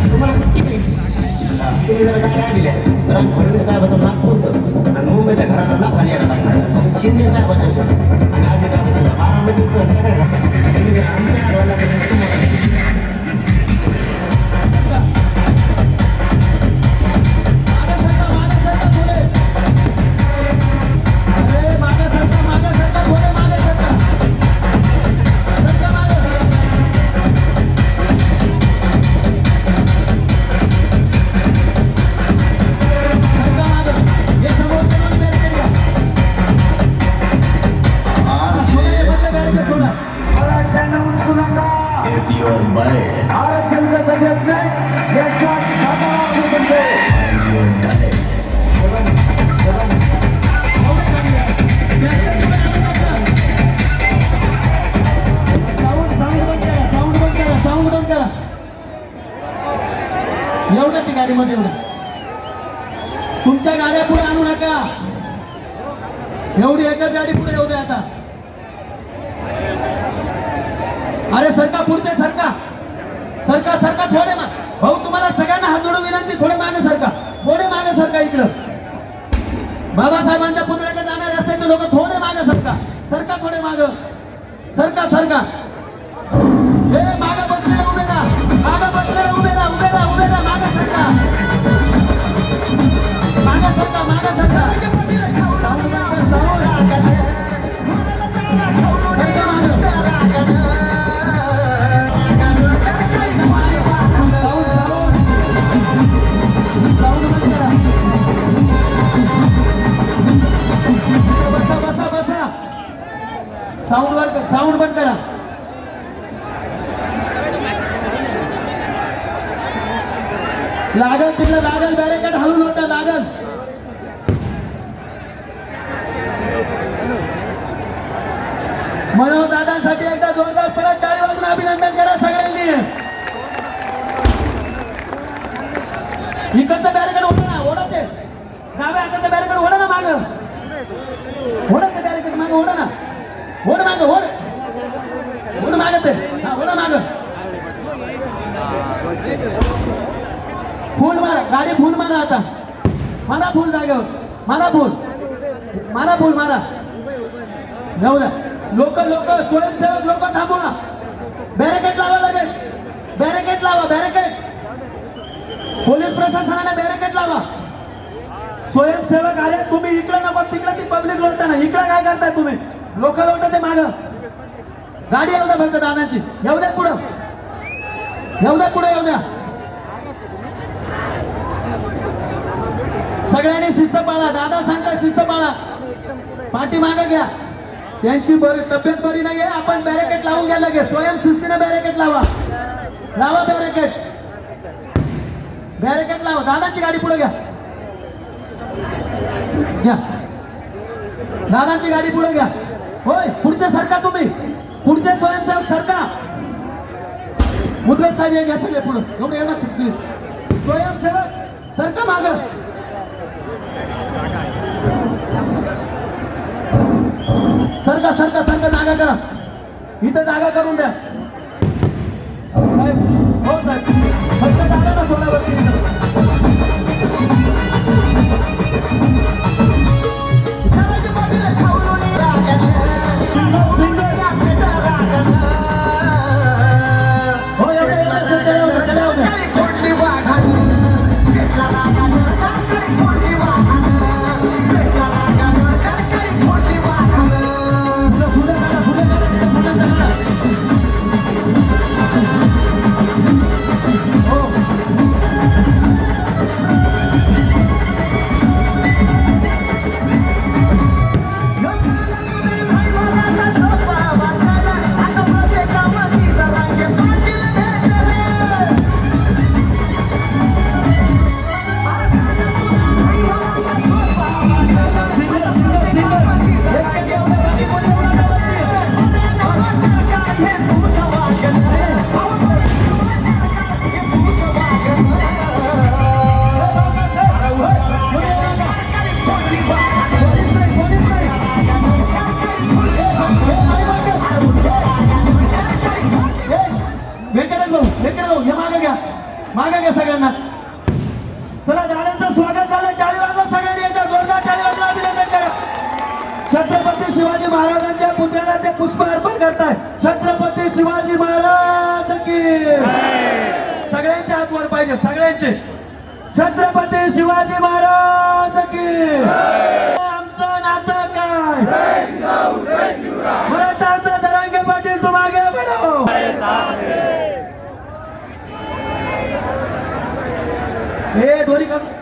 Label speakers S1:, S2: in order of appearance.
S1: तुम्हाला तुम्ही जरा काय दिल्या तर फडणवीस साहेबाचं नागपूरचं आणि मुंबईच्या घराला नाक खाली यायला लागणार शिंदे साहेबाच्या आणि आजी दादा बारामतीचं सगळ्या तुम्ही जर आमच्या आडवायला गेले तुम्हाला
S2: आरक्षणासाठी याच्या
S3: एवढं ती गाडीमध्ये एवढं तुमच्या गाड्या पुढे आणू नका एवढी एकच गाडी पुढे येऊ द्या आता अरे सरका पुढचे सरका सरका सरका थोडे भाऊ तुम्हाला सगळ्यांना हात जोडून विनंती थोडे मागे सरका इकडं बाबासाहेबांच्या पुतळ्याकडे जाणारे रस्त्याचे लोक थोडे मागे सरका थोडे माग सरका हे मागे बसलेले उभे राहा मागे सरका साऊंड बंद करा लागल बॅरिकेड हलू नका लागल मनोज दादासाठी एकदा जोरदार परत टाळी वाजून अभिनंदन करा सगळ्यांनी इकडचं बॅरिकेड ओढा ते डाव्या हाताचं बॅरिकेड ओढा ना माग ओढाचं बॅरिकेड माग ओढा ना ओढ माग ते हा ओढा माग फुल मारा गाडी फुल मारा आता मारा फुल जागेवर मारा फुल जाऊ द्या लोक स्वयंसेवक लोक थांबवा बॅरिकेड लावा लगेच बॅरिकेड पोलीस प्रशासनाने बॅरिकेड लावा स्वयंसेवक आले तुम्ही इकडे नको तिकडे ती पब्लिक लोटताना इकडे काय करताय तुम्ही लोक लोटते माग गाडी येऊ द्या फक्त दादांची येऊ द्या पुढे येऊ द्या सगळ्यांनी शिस्त पाळा दादा सांगता शिस्त पाळा पाठी मागे घ्या त्यांची तब्येत बरी नाही आहे आपण बॅरिकेड लावून घ्या लगेच स्वयंशिस्तीने बॅरिकेड लावा बॅरिकेड लावा दादाची गाडी पुढे घ्या दादांची गाडी पुढे घ्या होय पुढचे सरका तुम्ही पुढचे स्वयंसेवक सरका मुद्रेश साहेब घ्या सगळे पुढे एवढे येणार स्वयंसेवक सरका माग सरका जागा करा इथं जागा करून द्या साहेब हो साहेब फक्त जागा ना सोडावरती इकडे जाऊ हे मागे घ्या सगळ्यांना चला दादांचं स्वागत झालं टाळी वाजवा सगळ्यांनी एकदा जोरदार टाळी वाजवा अभिनंदन करा छत्रपती शिवाजी महाराजांच्या पुतळ्याला ते पुष्प अर्पण करताय छत्रपती शिवाजी महाराज की सगळ्यांच्या हातवर पाहिजे सगळ्यांचे छत्रपती शिवाजी महाराज की आमचं नातं काय मराठा जरांगे पाटील तुम आगे बढ़ो हे दोरी कर